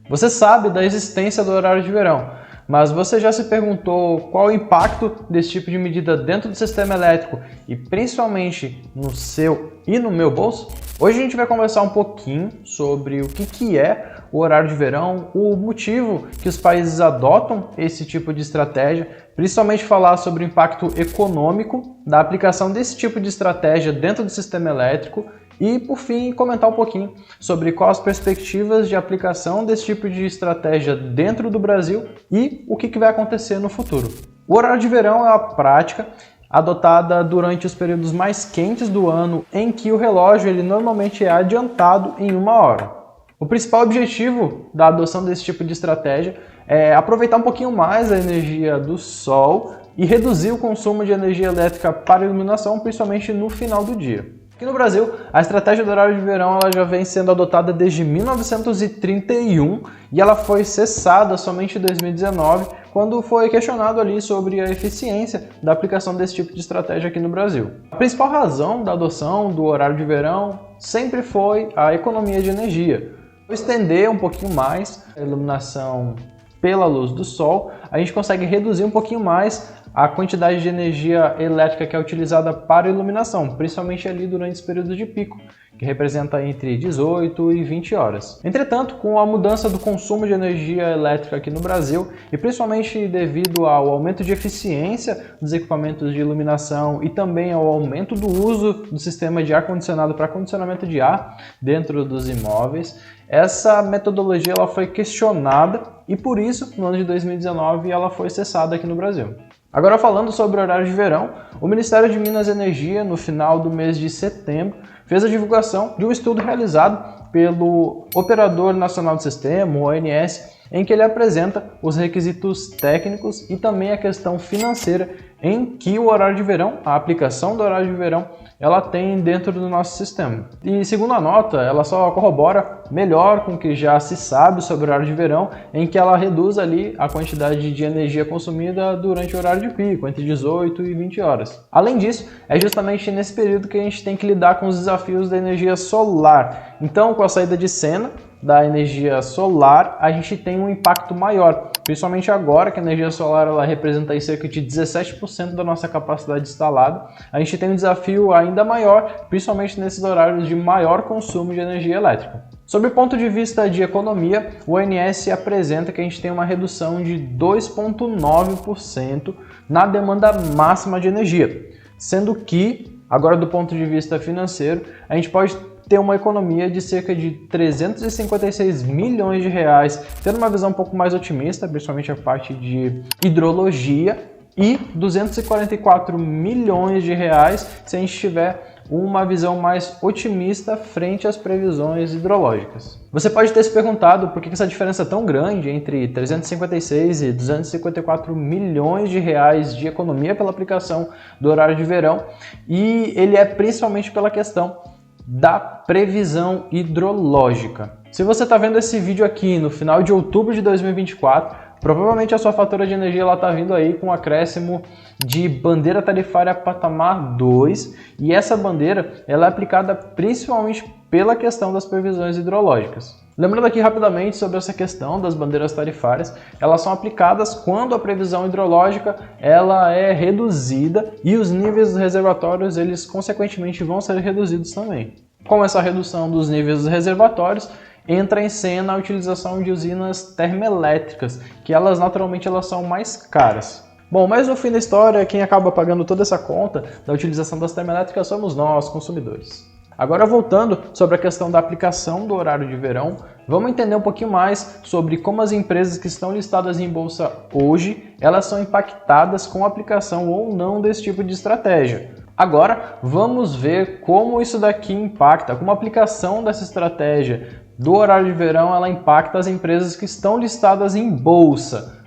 Você sabe da existência do horário de verão, mas você já se perguntou qual o impacto desse tipo de medida dentro do sistema elétrico e principalmente no seu e no meu bolso? Hoje a gente vai conversar um pouquinho sobre o que é o horário de verão, o motivo que os países adotam esse tipo de estratégia, principalmente falar sobre o impacto econômico da aplicação desse tipo de estratégia dentro do sistema elétrico e, por fim, comentar um pouquinho sobre quais as perspectivas de aplicação desse tipo de estratégia dentro do Brasil e o que vai acontecer no futuro. O horário de verão é uma prática adotada durante os períodos mais quentes do ano, em que o relógio ele normalmente é adiantado em 1 hora. O principal objetivo da adoção desse tipo de estratégia é aproveitar um pouquinho mais a energia do sol e reduzir o consumo de energia elétrica para iluminação, principalmente no final do dia. Aqui no Brasil, a estratégia do horário de verão ela já vem sendo adotada desde 1931 e ela foi cessada somente em 2019, quando foi questionado ali sobre a eficiência da aplicação desse tipo de estratégia aqui no Brasil. A principal razão da adoção do horário de verão sempre foi a economia de energia. Ao estender um pouquinho mais a iluminação pela luz do sol, a gente consegue reduzir um pouquinho mais a quantidade de energia elétrica que é utilizada para iluminação, principalmente ali durante os períodos de pico, que representa entre 18 e 20 horas. Entretanto, com a mudança do consumo de energia elétrica aqui no Brasil, e principalmente devido ao aumento de eficiência dos equipamentos de iluminação e também ao aumento do uso do sistema de ar-condicionado para condicionamento de ar dentro dos imóveis, essa metodologia ela foi questionada e por isso, no ano de 2019, ela foi cessada aqui no Brasil. Agora falando sobre o horário de verão, o Ministério de Minas e Energia, no final do mês de setembro, fez a divulgação de um estudo realizado pelo Operador Nacional do Sistema, o ONS, em que ele apresenta os requisitos técnicos e também a questão financeira em que o horário de verão, a aplicação do horário de verão, ela tem dentro do nosso sistema. E segundo a nota, ela só corrobora melhor com o que já se sabe sobre o horário de verão, em que ela reduz ali a quantidade de energia consumida durante o horário de pico, entre 18 e 20 horas. Além disso, é justamente nesse período que a gente tem que lidar com os desafios da energia solar. Então, com a saída de cena da energia solar, a gente tem um impacto maior, principalmente agora que a energia solar ela representa aí cerca de 17% da nossa capacidade instalada. A gente tem um desafio ainda maior, principalmente nesses horários de maior consumo de energia elétrica. Sob o ponto de vista de economia, o ONS apresenta que a gente tem uma redução de 2,9% na demanda máxima de energia, sendo que, agora do ponto de vista financeiro, a gente pode ter uma economia de cerca de 356 milhões de reais, tendo uma visão um pouco mais otimista, principalmente a parte de hidrologia, e 244 milhões de reais se a gente tiver uma visão mais otimista frente às previsões hidrológicas. Você pode ter se perguntado por que essa diferença é tão grande entre 356 e 254 milhões de reais de economia pela aplicação do horário de verão, e ele é principalmente pela questão da previsão hidrológica. Se você está vendo esse vídeo aqui no final de outubro de 2024, provavelmente a sua fatura de energia está vindo aí com um acréscimo de bandeira tarifária patamar 2, e essa bandeira ela é aplicada principalmente pela questão das previsões hidrológicas. Lembrando aqui rapidamente sobre essa questão das bandeiras tarifárias, elas são aplicadas quando a previsão hidrológica ela é reduzida e os níveis dos reservatórios eles consequentemente vão ser reduzidos também. Com essa redução dos níveis dos reservatórios, entra em cena a utilização de usinas termoelétricas, que elas naturalmente elas são mais caras. Bom, mas no fim da história, quem acaba pagando toda essa conta da utilização das termoelétricas somos nós, consumidores. Agora voltando sobre a questão da aplicação do horário de verão, vamos entender um pouquinho mais sobre como as empresas que estão listadas em bolsa hoje, elas são impactadas com a aplicação ou não desse tipo de estratégia. Agora vamos ver como isso daqui impacta, como a aplicação dessa estratégia do horário de verão ela impacta as empresas que estão listadas em bolsa.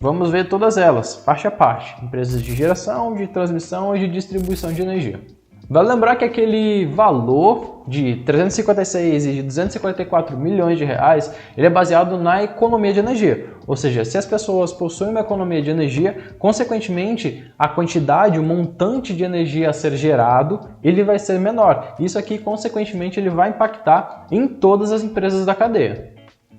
Vamos ver todas elas, parte a parte, empresas de geração, de transmissão e de distribuição de energia. Vale lembrar que aquele valor de 356 e de 254 milhões de reais, ele é baseado na economia de energia. Ou seja, se as pessoas possuem uma economia de energia, consequentemente, a quantidade, o montante de energia a ser gerado, ele vai ser menor. Isso aqui, consequentemente, ele vai impactar em todas as empresas da cadeia.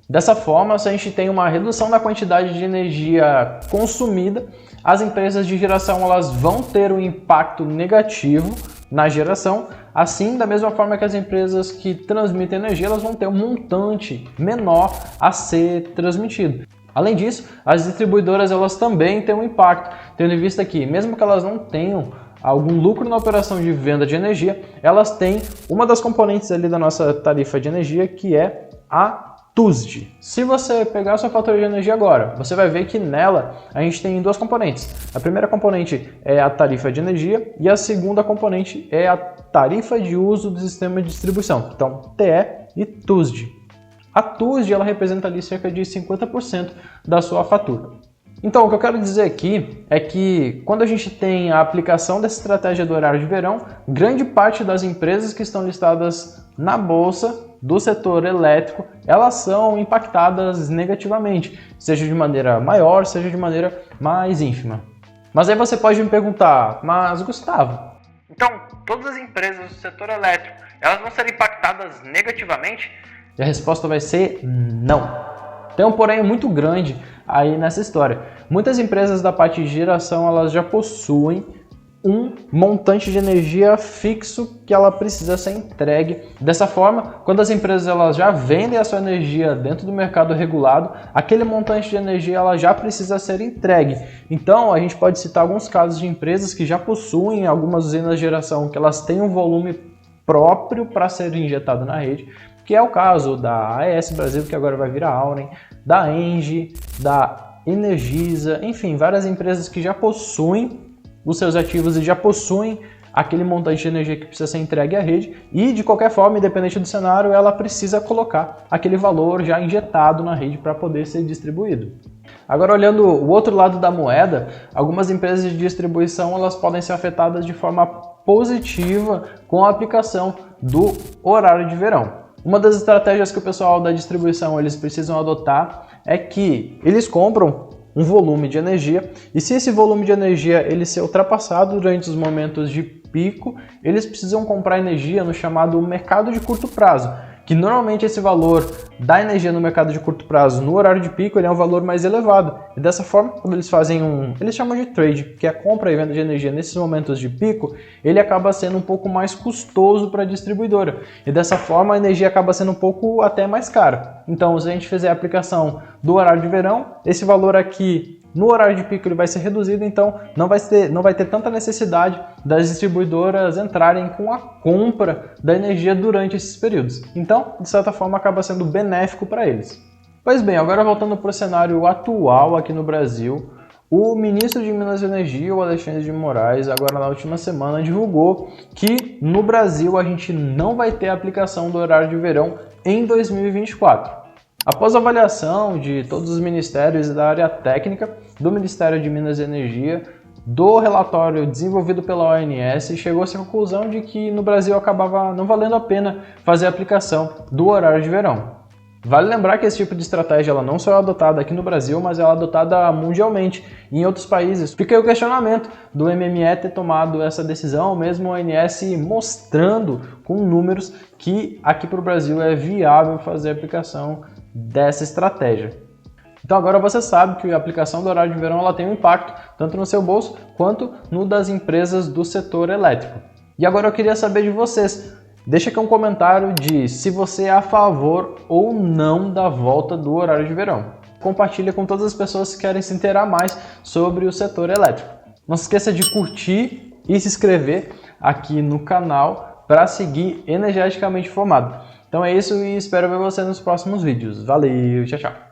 Dessa forma, se a gente tem uma redução da quantidade de energia consumida, as empresas de geração elas vão ter um impacto negativo na geração, assim da mesma forma que as empresas que transmitem energia elas vão ter um montante menor a ser transmitido. Além disso, as distribuidoras elas também têm um impacto, tendo em vista que mesmo que elas não tenham algum lucro na operação de venda de energia, elas têm uma das componentes ali da nossa tarifa de energia que é a TUSD. Se você pegar a sua fatura de energia agora, você vai ver que nela a gente tem duas componentes. A primeira componente é a tarifa de energia e a segunda componente é a tarifa de uso do sistema de distribuição. Então, TE e TUSD. A TUSD ela representa ali cerca de 50% da sua fatura. Então, o que eu quero dizer aqui é que quando a gente tem a aplicação dessa estratégia do horário de verão, grande parte das empresas que estão listadas na bolsa do setor elétrico, elas são impactadas negativamente, seja de maneira maior, seja de maneira mais ínfima. Mas aí você pode me perguntar, mas Gustavo, então todas as empresas do setor elétrico, elas vão ser impactadas negativamente? E a resposta vai ser não. Tem um porém muito grande aí nessa história. Muitas empresas da parte de geração, elas já possuem um montante de energia fixo que ela precisa ser entregue. Dessa forma, quando as empresas elas já vendem a sua energia dentro do mercado regulado, aquele montante de energia ela já precisa ser entregue. Então, a gente pode citar alguns casos de empresas que já possuem algumas usinas de geração que elas têm um volume próprio para ser injetado na rede, que é o caso da AES Brasil, que agora vai virar Auren, da Engie, da Energisa, enfim, várias empresas que já possuem os seus ativos e já possuem aquele montante de energia que precisa ser entregue à rede e, de qualquer forma, independente do cenário, ela precisa colocar aquele valor já injetado na rede para poder ser distribuído. Agora, olhando o outro lado da moeda, algumas empresas de distribuição elas podem ser afetadas de forma positiva com a aplicação do horário de verão. Uma das estratégias que o pessoal da distribuição eles precisam adotar é que eles compram um volume de energia e se esse volume de energia ele ser ultrapassado durante os momentos de pico, eles precisam comprar energia no chamado mercado de curto prazo, que normalmente esse valor da energia no mercado de curto prazo no horário de pico ele é um valor mais elevado. E dessa forma, quando eles fazem eles chamam de trade, que é a compra e venda de energia nesses momentos de pico, ele acaba sendo um pouco mais custoso para a distribuidora. E dessa forma a energia acaba sendo um pouco até mais cara. Então, se a gente fizer a aplicação do horário de verão, esse valor aqui no horário de pico ele vai ser reduzido, então não vai ter tanta necessidade das distribuidoras entrarem com a compra da energia durante esses períodos. Então, de certa forma, acaba sendo benéfico para eles. Pois bem, agora voltando para o cenário atual aqui no Brasil, o ministro de Minas e Energia, o Alexandre de Moraes, agora na última semana, divulgou que no Brasil a gente não vai ter aplicação do horário de verão em 2024. Após a avaliação de todos os ministérios e da área técnica do Ministério de Minas e Energia, do relatório desenvolvido pela ONS, chegou-se à conclusão de que no Brasil acabava não valendo a pena fazer a aplicação do horário de verão. Vale lembrar que esse tipo de estratégia ela não só é adotada aqui no Brasil, mas ela é adotada mundialmente em outros países. Fica aí o questionamento do MME ter tomado essa decisão, mesmo a ONS mostrando com números que aqui para o Brasil é viável fazer a aplicação dessa estratégia. Então agora você sabe que a aplicação do horário de verão ela tem um impacto tanto no seu bolso quanto no das empresas do setor elétrico. E agora eu queria saber de vocês. Deixa aqui um comentário de se você é a favor ou não da volta do horário de verão. Compartilha com todas as pessoas que querem se inteirar mais sobre o setor elétrico. Não se esqueça de curtir e se inscrever aqui no canal para seguir energeticamente informado. Então é isso e espero ver você nos próximos vídeos. Valeu, tchau, tchau!